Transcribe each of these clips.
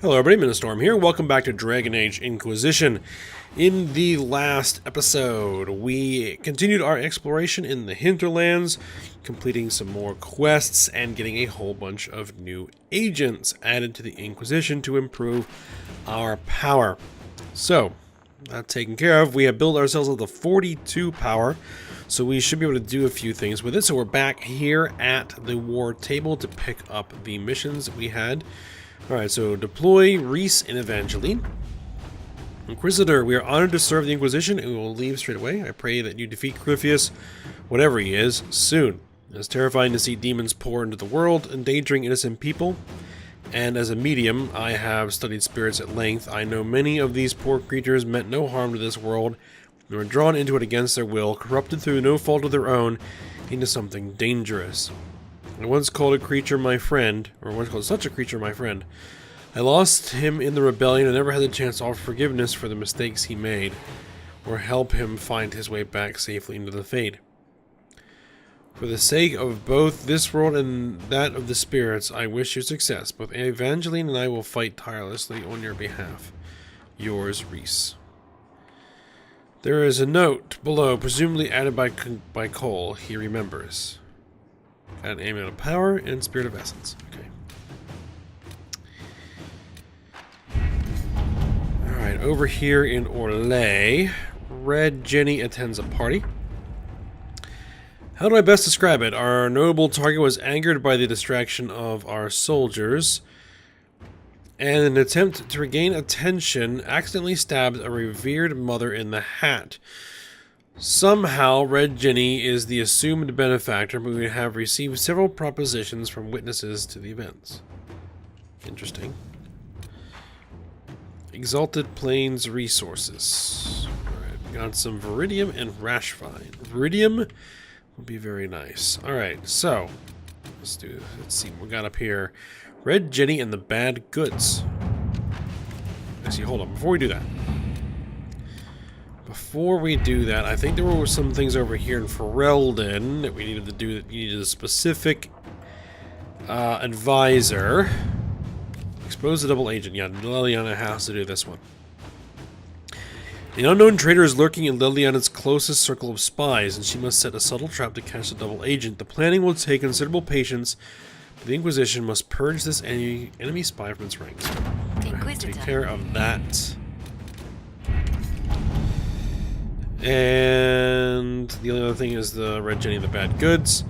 Hello everybody, Storm here. Welcome back to Dragon Age Inquisition. In the last episode, we continued our exploration in the hinterlands, completing some more quests and getting a whole bunch of new agents added to the Inquisition to improve our power. So, that taken care of, we have built ourselves up to 42 power, so we should be able to do a few things with it. So we're back here at the war table to pick up the missions that we had. Alright, so deploy Reese and Evangeline. Inquisitor, we are honored to serve the Inquisition and we will leave straight away. I pray that you defeat Corypheus, whatever he is, soon. It is terrifying to see demons pour into the world, endangering innocent people. And as a medium, I have studied spirits at length. I know many of these poor creatures meant no harm to this world. They were drawn into it against their will, corrupted through no fault of their own, into something dangerous. I once called a creature my friend, or once called such a creature my friend. I lost him in the rebellion and never had the chance to offer forgiveness for the mistakes he made, or help him find his way back safely into the Fade. For the sake of both this world and that of the spirits, I wish you success. Both Evangeline and I will fight tirelessly on your behalf. Yours, Reese. There is a note below, presumably added by Cole. He remembers. Got an amulet of power and spirit of essence. Okay. Alright, over here in Orlais, Red Jenny attends a party. How do I best describe it? Our noble target was angered by the distraction of our soldiers, and in an attempt to regain attention, accidentally stabbed a revered mother in the hat. Somehow, Red Jenny is the assumed benefactor, but we have received several propositions from witnesses to the events. Interesting. Exalted Plains resources. Alright, we got some Viridium and Rashfine. Viridium would be very nice. Alright, so, let's see what we got up here. Red Jenny and the Bad Goods. Actually, hold on, before we do that. Before we do that, I think there were some things over here in Ferelden that we needed to do. That you needed a specific advisor. Expose the double agent. Yeah, Liliana has to do this one. The unknown traitor is lurking in Liliana's closest circle of spies, and she must set a subtle trap to catch the double agent. The planning will take considerable patience, but the Inquisition must purge this enemy spy from its ranks. Take care of that. And the only other thing is the Red Jenny and the Bad Goods.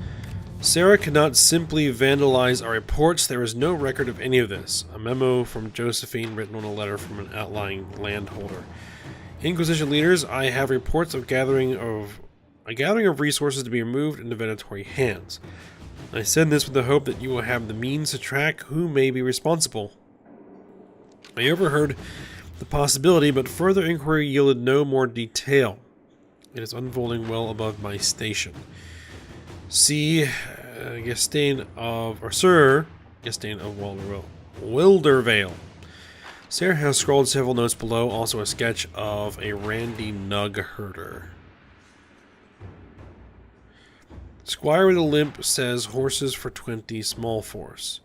Sarah cannot simply vandalize our reports. There is no record of any of this. A memo from Josephine written on a letter from an outlying landholder. Inquisition leaders, I have reports of a gathering of resources to be removed into Venatory hands. I send this with the hope that you will have the means to track who may be responsible. I overheard the possibility, but further inquiry yielded no more detail. It is unfolding well above my station. See, Sir Gestain of Wildervale. Sarah has scrawled several notes below, also a sketch of a randy nug herder. Squire with a limp says horses for 20 small force.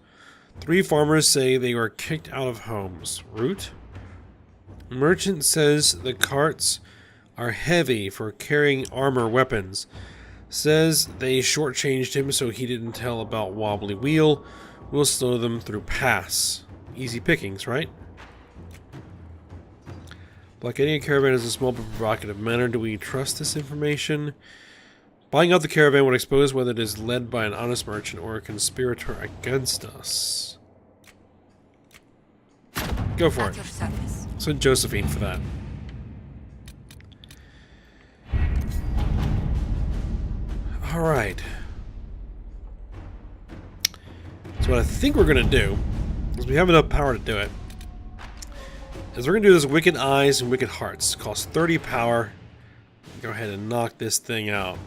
3 farmers say they were kicked out of homes. Root? Merchant says the carts are heavy for carrying armor weapons. Says they shortchanged him so he didn't tell about wobbly wheel. We'll slow them through pass. Easy pickings, right? Blockading a caravan is a small but provocative manner. Do we trust this information? Buying out the caravan would expose whether it is led by an honest merchant or a conspirator against us. Go for it. Send Josephine for that. Alright. So what I think we're going to do, is we have enough power to do it, is we're going to do this Wicked Eyes and Wicked Hearts. It costs 30 power. Go ahead and knock this thing out.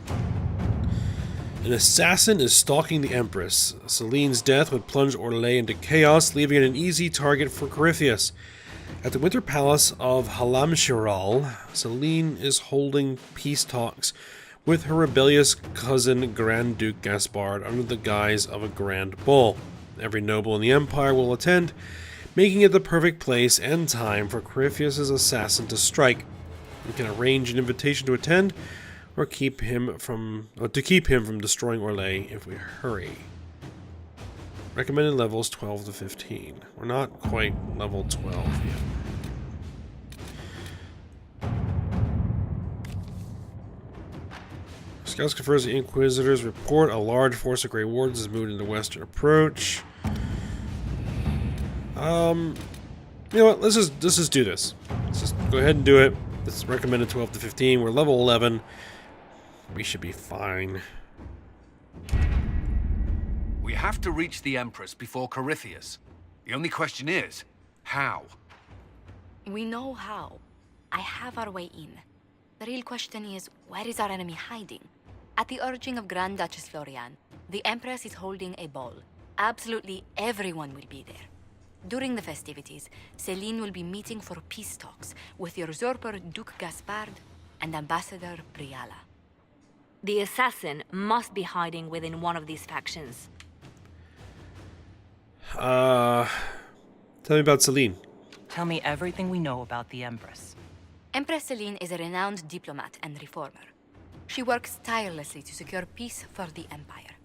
An assassin is stalking the Empress. Celine's death would plunge Orlais into chaos, leaving it an easy target for Corypheus. At the Winter Palace of Halamshiral, Celine is holding peace talks with her rebellious cousin Grand Duke Gaspard under the guise of a grand ball. Every noble in the Empire will attend, making it the perfect place and time for Corypheus' assassin to strike. You can arrange an invitation to attend, or keep him from destroying Orlais if we hurry. Recommended levels 12 to 15. We're not quite level 12 yet. Scouts confers the Inquisitor's report. A large force of Grey Wardens has moved into western approach. You know what? Let's just do this. Let's just go ahead and do it. It's recommended 12 to 15. We're level 11. We should be fine. We have to reach the Empress before Corypheus. The only question is, how? We know how. I have our way in. The real question is, where is our enemy hiding? At the urging of Grand Duchess Florian, the Empress is holding a ball. Absolutely everyone will be there. During the festivities, Céline will be meeting for peace talks with the usurper Duke Gaspard and Ambassador Briala. The assassin must be hiding within one of these factions. Tell me about Céline. Tell me everything we know about the Empress. Empress Céline is a renowned diplomat and reformer. She works tirelessly to secure peace for the Empire.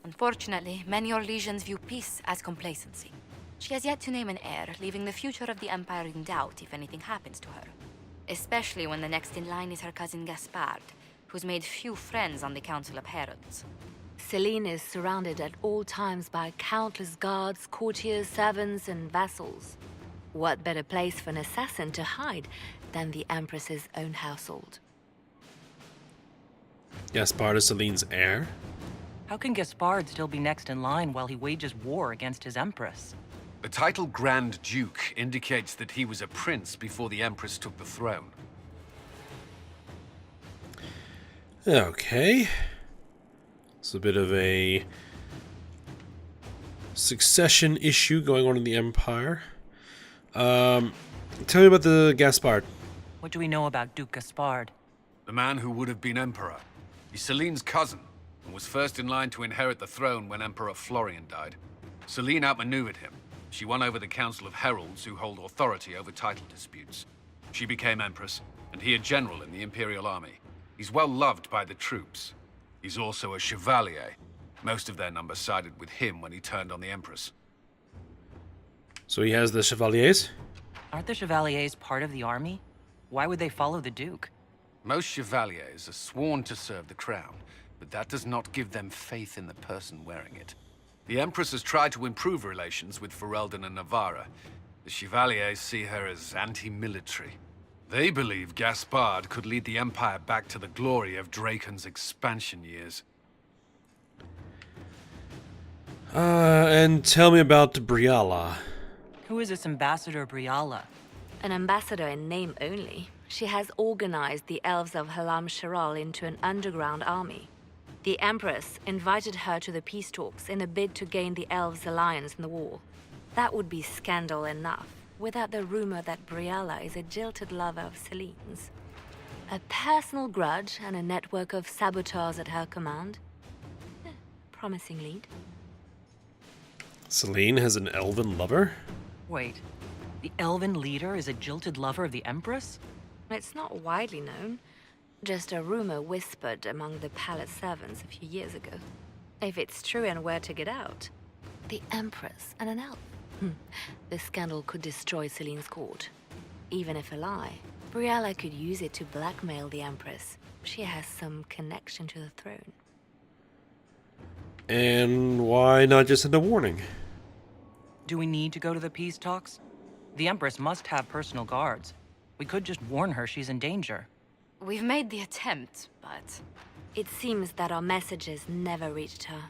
Unfortunately, many Orlesians view peace as complacency. She has yet to name an heir, leaving the future of the Empire in doubt if anything happens to her. Especially when the next in line is her cousin Gaspard, who's made few friends on the Council of Heralds. Céline is surrounded at all times by countless guards, courtiers, servants, and vassals. What better place for an assassin to hide than the Empress's own household? Gaspard is Céline's heir? How can Gaspard still be next in line while he wages war against his Empress? The title Grand Duke indicates that he was a prince before the Empress took the throne. Okay. It's a bit of a succession issue going on in the Empire. Tell me about the Gaspard. What do we know about Duke Gaspard? The man who would have been emperor. He's Céline's cousin, and was first in line to inherit the throne when Emperor Florian died. Céline outmaneuvered him. She won over the Council of Heralds, who hold authority over title disputes. She became Empress, and he a general in the Imperial Army. He's well loved by the troops. He's also a chevalier. Most of their number sided with him when he turned on the Empress. So he has the Chevaliers? Aren't the Chevaliers part of the army? Why would they follow the Duke? Most chevaliers are sworn to serve the crown, but that does not give them faith in the person wearing it. The Empress has tried to improve relations with Ferelden and Navarra. The Chevaliers see her as anti-military. They believe Gaspard could lead the Empire back to the glory of Draken's expansion years. And tell me about Briala. Who is this Ambassador Briala? An ambassador in name only. She has organized the elves of Halam Sharal into an underground army. The Empress invited her to the peace talks in a bid to gain the elves' alliance in the war. That would be scandal enough, without the rumor that Briala is a jilted lover of Céline's. A personal grudge and a network of saboteurs at her command. Promising lead. Céline has an elven lover? Wait, the elven leader is a jilted lover of the Empress? It's not widely known. Just a rumor whispered among the palace servants a few years ago. If it's true and were to get out, the Empress and an elf. The scandal could destroy Céline's court. Even if a lie, Briala could use it to blackmail the Empress. She has some connection to the throne. And why not just send a warning? Do we need to go to the peace talks? The Empress must have personal guards. We could just warn her she's in danger. We've made the attempt, but... It seems that our messages never reached her.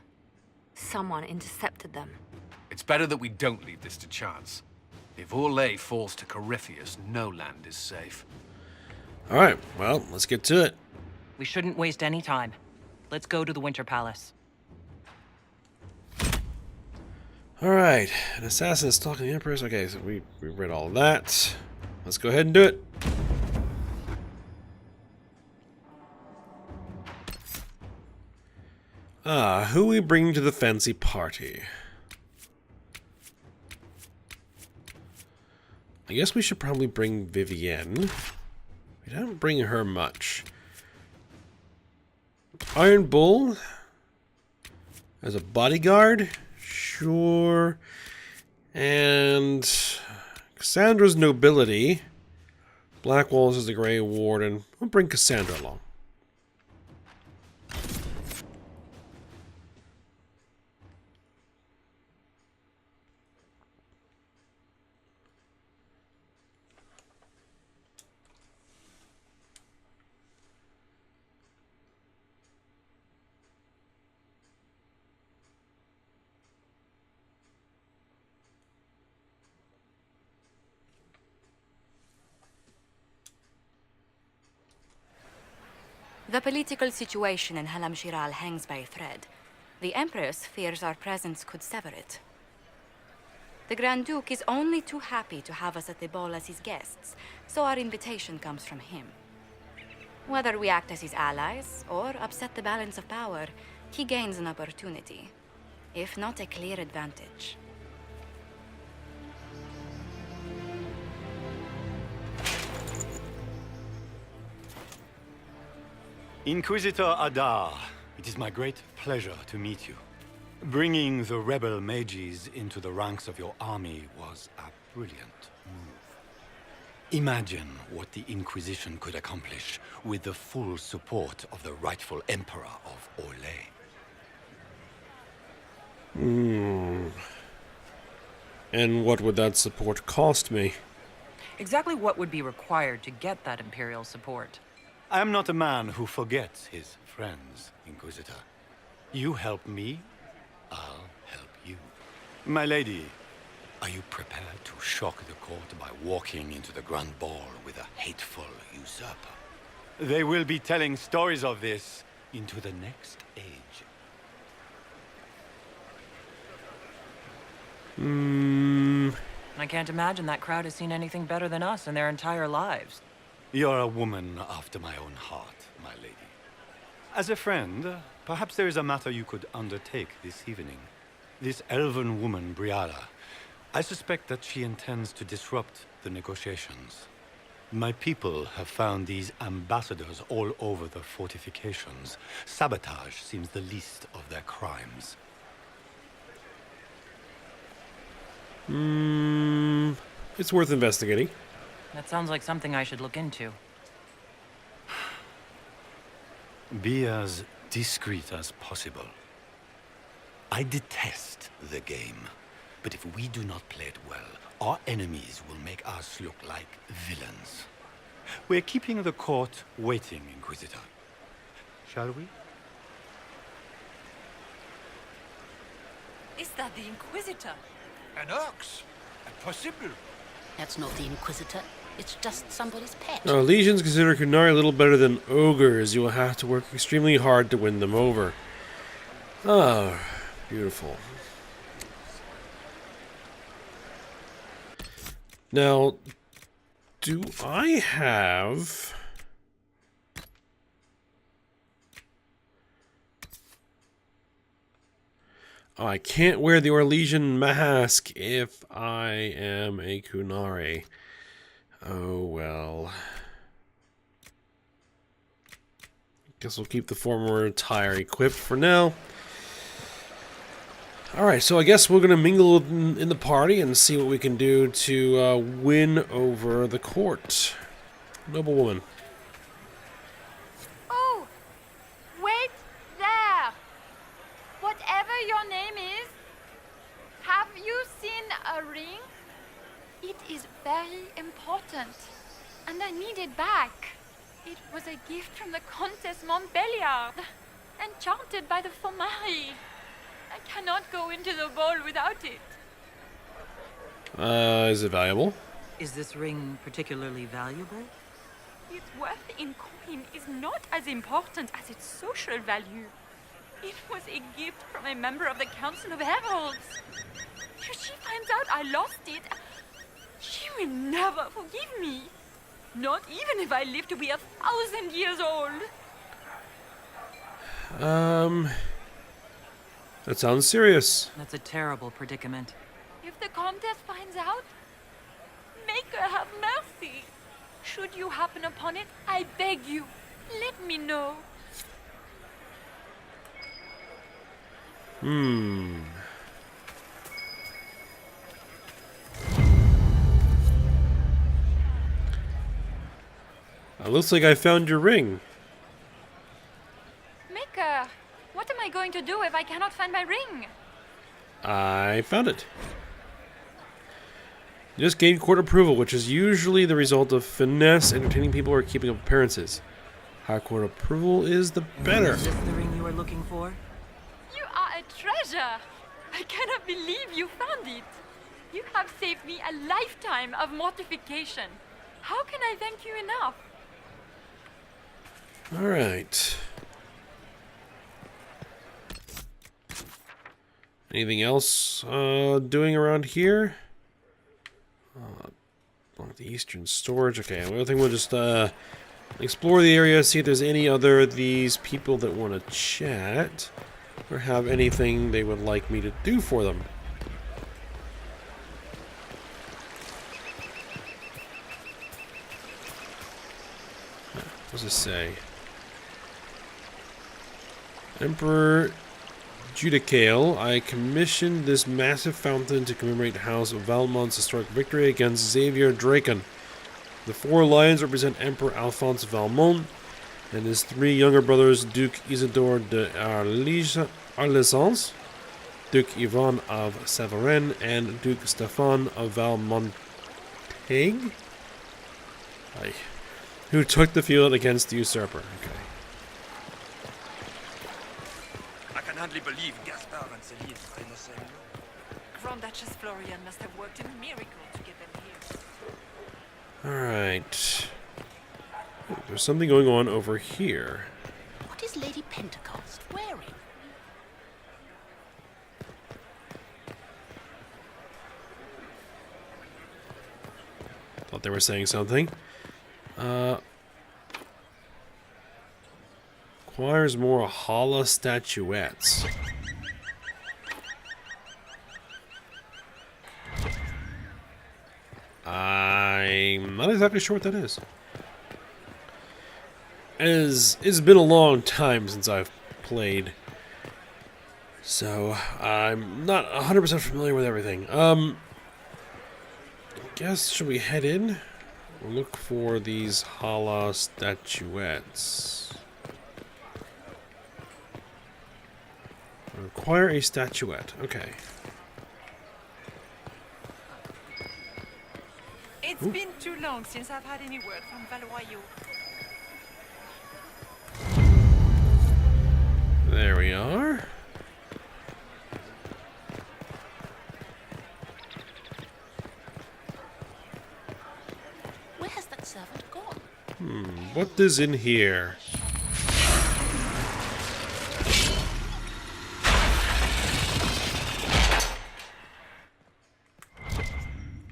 Someone intercepted them. It's better that we don't leave this to chance. If Orlais falls to Corypheus, no land is safe. Alright, well, let's get to it. We shouldn't waste any time. Let's go to the Winter Palace. Alright, an assassin is stalking the Empress. Okay, so we read all of that. Let's go ahead and do it. Who we bring to the fancy party? I guess we should probably bring Vivienne. We don't bring her much. Iron Bull as a bodyguard? Sure. And Cassandra's nobility. Blackwall's as the Grey Warden. We'll bring Cassandra along. The political situation in Halam Shiral hangs by a thread. The Empress fears our presence could sever it. The Grand Duke is only too happy to have us at the ball as his guests, so our invitation comes from him. Whether we act as his allies or upset the balance of power, he gains an opportunity, if not a clear advantage. Inquisitor Adar, it is my great pleasure to meet you. Bringing the rebel mages into the ranks of your army was a brilliant move. Imagine what the Inquisition could accomplish with the full support of the rightful Emperor of Orlais. And what would that support cost me? Exactly what would be required to get that Imperial support? I am not a man who forgets his friends, Inquisitor. You help me, I'll help you. My lady, are you prepared to shock the court by walking into the Grand Ball with a hateful usurper? They will be telling stories of this into the next age. I can't imagine that crowd has seen anything better than us in their entire lives. You're a woman after my own heart, my lady. As a friend, perhaps there is a matter you could undertake this evening. This elven woman, Briala, I suspect that she intends to disrupt the negotiations. My people have found these ambassadors all over the fortifications. Sabotage seems the least of their crimes. It's worth investigating. That sounds like something I should look into. Be as discreet as possible. I detest the game, but if we do not play it well, our enemies will make us look like villains. We're keeping the court waiting, Inquisitor. Shall we? Is that the Inquisitor? An ox? Impossible. That's not the Inquisitor. It's just somebody's pet. Now, legions consider Kunari a little better than ogres. You will have to work extremely hard to win them over. Ah, beautiful. Now, do I have... Oh, I can't wear the Orlesian mask if I am a Kunari. Oh, well. Guess we'll keep the former attire equipped for now. Alright, so I guess we're going to mingle in the party and see what we can do to win over the court. Noblewoman. Oh! Wait there! Whatever your name is, have you seen a ring? It is very important, and I need it back. It was a gift from the Countess Montbelliard, enchanted by the Fomari. I cannot go into the ball without it. Is it valuable? Is this ring particularly valuable? Its worth in coin is not as important as its social value. It was a gift from a member of the Council of Heralds. If she finds out I lost it, she will never forgive me. Not even if I live to be 1,000 years old. That sounds serious. That's a terrible predicament. If the Countess finds out, make Maker, have mercy. Should you happen upon it, I beg you, let me know. Looks like I found your ring. Maker, what am I going to do if I cannot find my ring? I found it. You just gained court approval, which is usually the result of finesse, entertaining people, or keeping up appearances. Higher court approval is the better. Is this the ring you were looking for? You are a treasure. I cannot believe you found it. You have saved me a lifetime of mortification. How can I thank you enough? Alright. Anything else doing around here? Along the eastern storage. Okay, I think we'll just explore the area, see if there's any other of these people that want to chat or have anything they would like me to do for them. What does this say? Emperor Judicale, I commissioned this massive fountain to commemorate House of Valmont's historic victory against Xavier Draken. The 4 lions represent Emperor Alphonse Valmont and his 3 younger brothers, Duke Isidore de Arlesans, Duke Ivan of Savarin, and Duke Stefan of Valmontague, who took the field against the usurper. Okay. I can hardly believe Gaspard and Celine are in the same room. Grand Duchess Florian must have worked a miracle to get them here. Alright. There's something going on over here. What is Lady Pentecost wearing? Thought they were saying something. Requires more Hala statuettes. I'm not exactly sure what that is. It's been a long time since I've played, so I'm not 100% familiar with everything. I guess, should we head in? We'll look for these Hala statuettes. Require a statuette. Okay. It's been too long since I've had any word from Valois. There we are. Where has that servant gone? What is in here?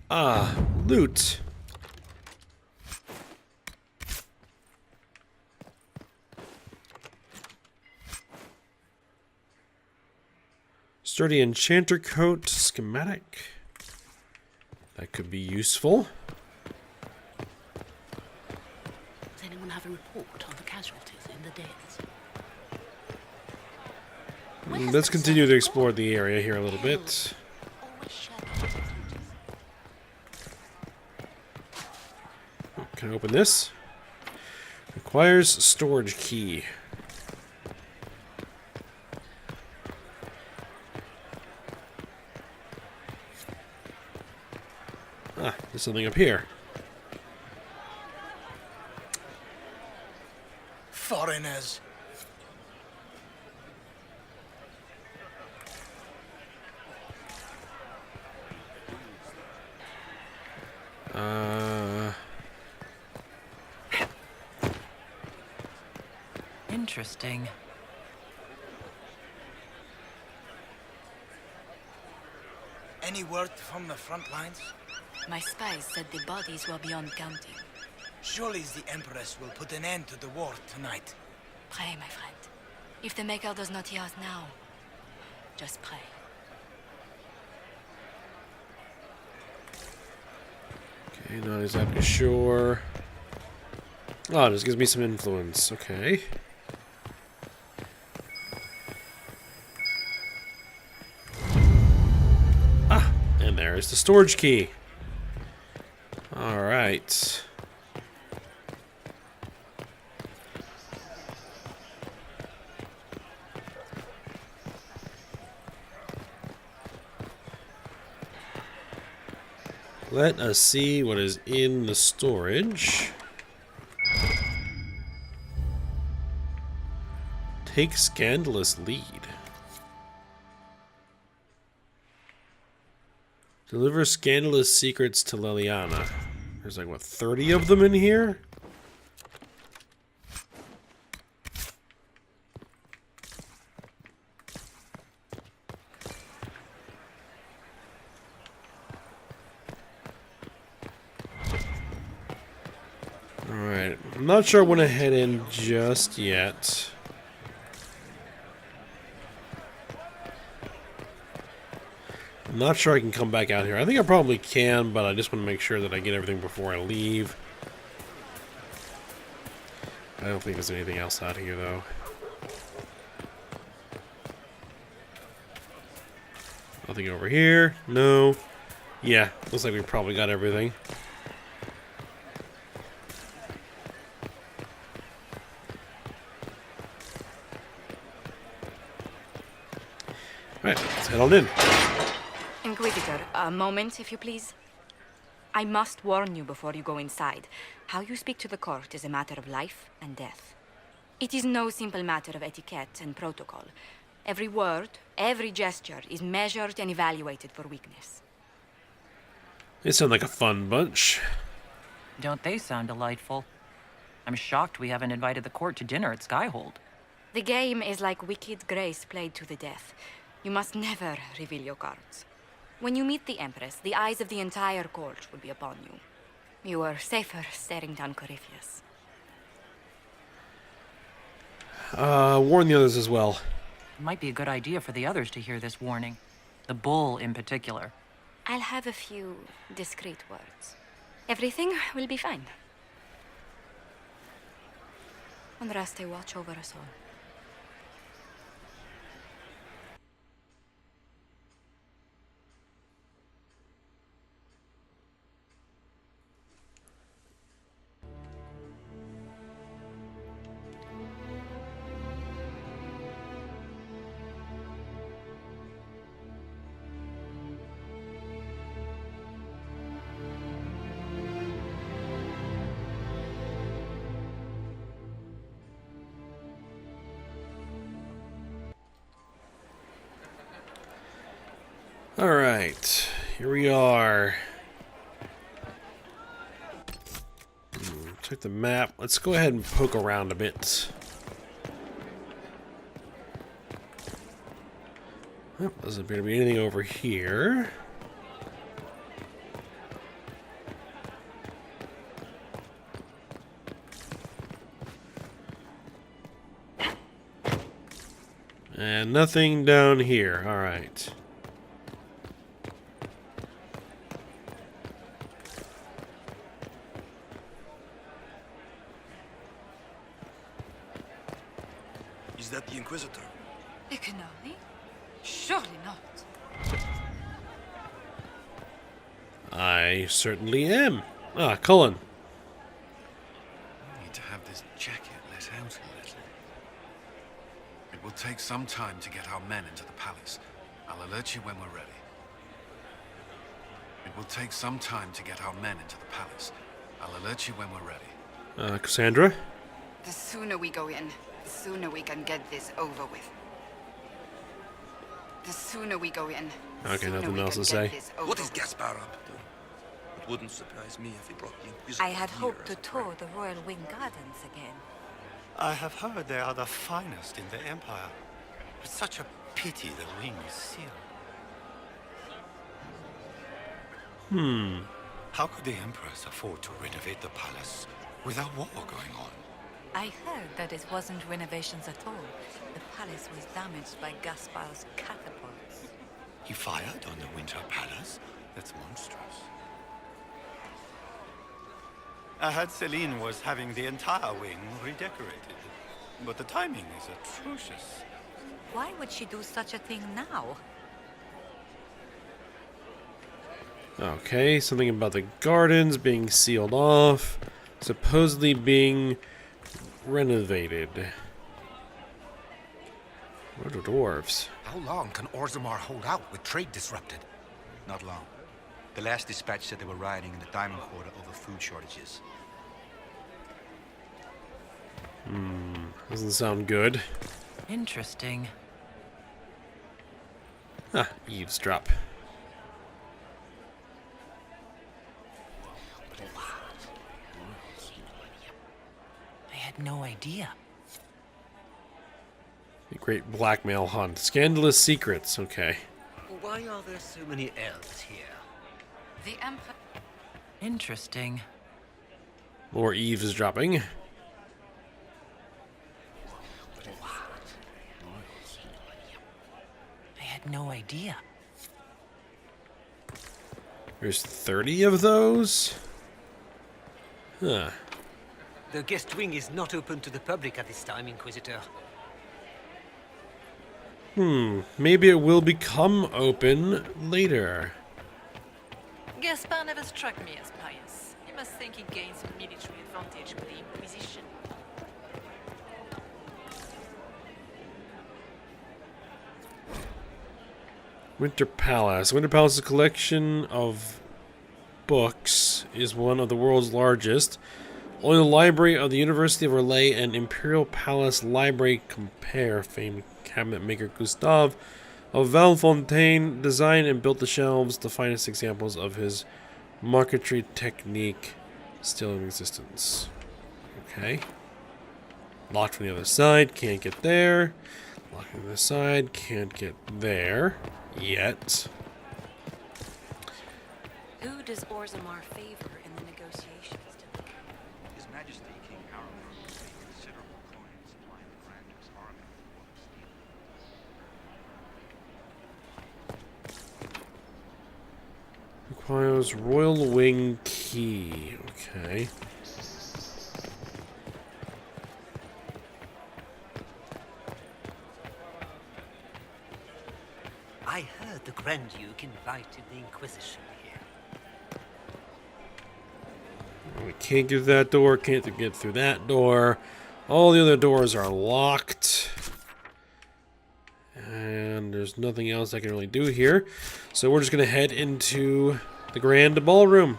Ah, loot. Sturdy enchanter coat schematic. That could be useful. Does anyone have a report on the casualties in the deaths? Let's continue to explore the area here a little bit. Always shadows. Can I open this? Requires storage key. Ah, there's something up here. Foreigners. Interesting. Any word from the front lines? My spies said the bodies were beyond counting. Surely the Empress will put an end to the war tonight. Pray, my friend. If the Maker does not hear us now, just pray. Okay, not exactly sure. Oh, this gives me some influence. Okay. Ah, and there's the storage key. All right. Let us see what is in the storage. Take scandalous lead. Deliver scandalous secrets to Liliana. There's like, what, 30 of them in here? Alright, I'm not sure I want to head in just yet. I'm not sure I can come back out here. I think I probably can, but I just want to make sure that I get everything before I leave. I don't think there's anything else out here, though. Nothing over here. No. Yeah, looks like we probably got everything. Alright, let's head on in. Inquisitor, a moment, if you please. I must warn you before you go inside. How you speak to the court is a matter of life and death. It is no simple matter of etiquette and protocol. Every word, every gesture is measured and evaluated for weakness. They sound like a fun bunch. Don't they sound delightful? I'm shocked we haven't invited the court to dinner at Skyhold. The game is like Wicked Grace played to the death. You must never reveal your cards. When you meet the Empress, the eyes of the entire court will be upon you. You are safer staring down Corypheus. Warn the others as well. It might be a good idea for the others to hear this warning. The bull in particular. I'll have a few discreet words. Everything will be fine. Andraste, watch over us all. Alright, here we are. Check the map. Let's go ahead and poke around a bit. Oh, doesn't appear to be anything over here. And nothing down here. Alright. Is that the Inquisitor? Iconari? Surely not. I certainly am. Ah, Cullen. I need to have this jacket let out a little. It will take some time to get our men into the palace. I'll alert you when we're ready. It will take some time to get our men into the palace. I'll alert you when we're ready. Cassandra? The sooner we go in, the sooner we can get this over with. The sooner we go in, the Okay, sooner nothing we else can to get say. this over What is with. Gaspar up to? It wouldn't surprise me if he brought the Inquisitor I had here hoped to as a tour prey. the Royal Wing Gardens again. I have heard they are the finest in the Empire. It's such a pity the wing is sealed. How could the Empress afford to renovate the palace without war going on? I heard that it wasn't renovations at all. The palace was damaged by Gaspar's catapults. He fired on the Winter Palace? That's monstrous. I heard Celine was having the entire wing redecorated. But the timing is atrocious. Why would she do such a thing now? Okay, something about the gardens being sealed off, supposedly being renovated. What are dwarves? How long can Orzammar hold out with trade disrupted? Not long. The last dispatch said they were rioting in the Diamond Quarter over food shortages. Doesn't sound good. Interesting. Ah, eavesdrop. I had no idea. A great blackmail hunt. Scandalous secrets, okay. Why are there so many elves here? The Empress. Interesting. More eavesdropping. I had no idea. There's 30 of those? Huh. The guest wing is not open to the public at this time, Inquisitor. Maybe it will become open later. Gaspar never struck me as pious. He must think he gains some military advantage with the Inquisition. Winter Palace. Winter Palace's collection of books is one of the world's largest. Only the Library of the University of Orlais and Imperial Palace Library compare. Famed cabinet maker Gustave of Valfontaine designed and built the shelves, the finest examples of his marquetry technique still in existence. Okay. Locked from the other side, can't get there. Locked from the other side, can't get there yet. Who does Orzammar favor in the negotiations tonight? His Majesty King Aragorn paid considerable coin supplying the Grander's army for steel. Requires Royal Wing Key. Okay. I heard the Grand Duke invited the Inquisition here. We can't get through that door, can't get through that door. All the other doors are locked. And there's nothing else I can really do here. So we're just going to head into the Grand Ballroom.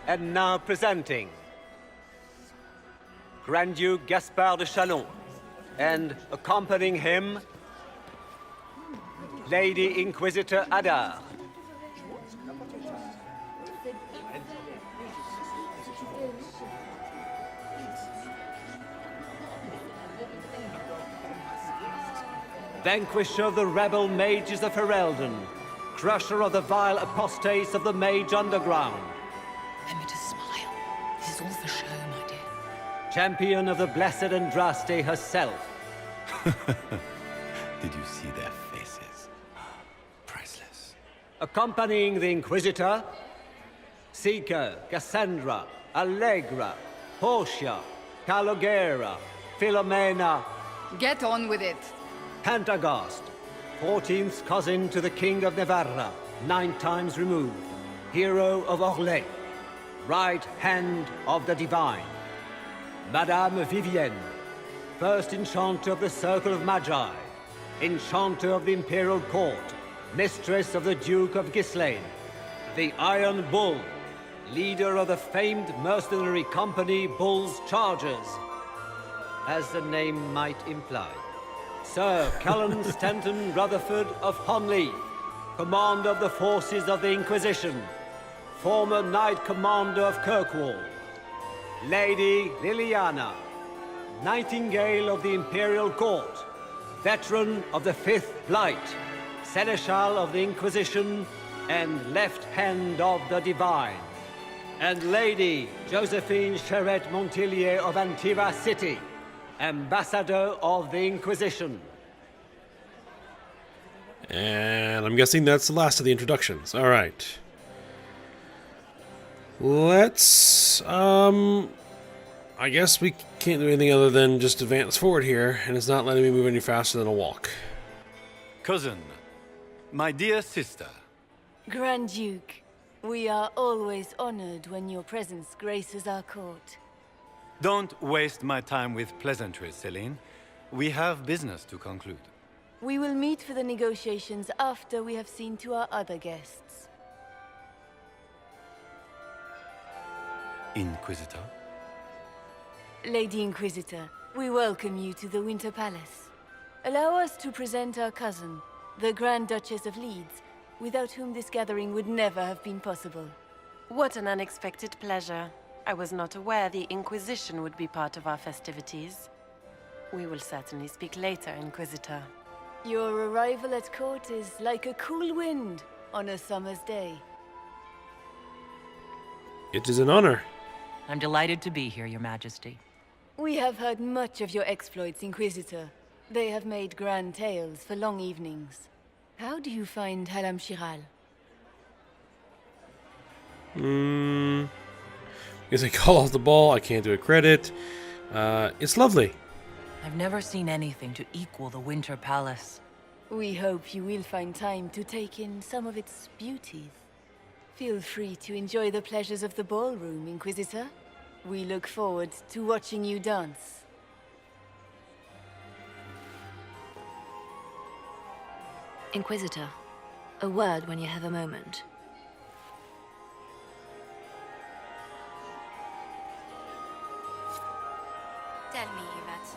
And now presenting Grand Duke Gaspard de Chalon, and accompanying him, Lady Inquisitor Adar. Vanquisher of the rebel mages of Ferelden, crusher of the vile apostates of the Mage Underground. Remember to smile. This is all for show, my dear. Champion of the Blessed Andraste herself. Did you see their faces? Priceless. Accompanying the Inquisitor, Seeker, Cassandra, Allegra, Portia, Calogera, Philomena. Get on with it. Pantagast, 14th cousin to the King of Navarra, 9 times removed. Hero of Orlais. Right hand of the divine. Madame Vivienne, first enchanter of the Circle of Magi. Enchanter of the Imperial Court, Mistress of the Duke of Ghislaine, the Iron Bull, leader of the famed mercenary company Bull's Chargers, as the name might imply. Sir Callan Stanton Rutherford of Honleith, commander of the forces of the Inquisition, former Knight Commander of Kirkwall. Lady Liliana, Nightingale of the Imperial Court, veteran of the Fifth Blight, Seneschal of the Inquisition, and Left Hand of the Divine. And Lady Josephine Charette Montillier of Antiva City, Ambassador of the Inquisition. And I'm guessing that's the last of the introductions. All right. Let's, I guess we can't do anything other than just advance forward here, and it's not letting me move any faster than a walk. Cousin, my dear sister. Grand Duke, we are always honored when your presence graces our court. Don't waste my time with pleasantries, Celine. We have business to conclude. We will meet for the negotiations after we have seen to our other guests. Inquisitor? Lady Inquisitor, we welcome you to the Winter Palace. Allow us to present our cousin, the Grand Duchess of Leeds, without whom this gathering would never have been possible. What an unexpected pleasure. I was not aware the Inquisition would be part of our festivities. We will certainly speak later, Inquisitor. Your arrival at court is like a cool wind on a summer's day. It is an honor. I'm delighted to be here, Your Majesty. We have heard much of your exploits, Inquisitor. They have made grand tales for long evenings. How do you find Halam Shiral? As I call off the ball, I can't do a credit. It's lovely. I've never seen anything to equal the Winter Palace. We hope you will find time to take in some of its beauties. Feel free to enjoy the pleasures of the ballroom, Inquisitor. We look forward to watching you dance. Inquisitor, a word when you have a moment. Tell me, Yvette,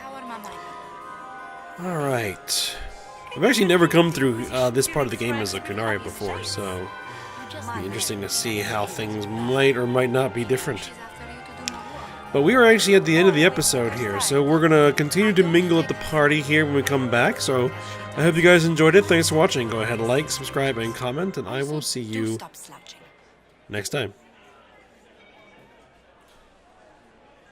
how are my mind? Alright. I've actually never come through this part of the game as a Kunaria before, so it'll be interesting to see how things might or might not be different. But we are actually at the end of the episode here, so we're going to continue to mingle at the party here when we come back, so I hope you guys enjoyed it. Thanks for watching. Go ahead, like, subscribe, and comment, and I will see you next time.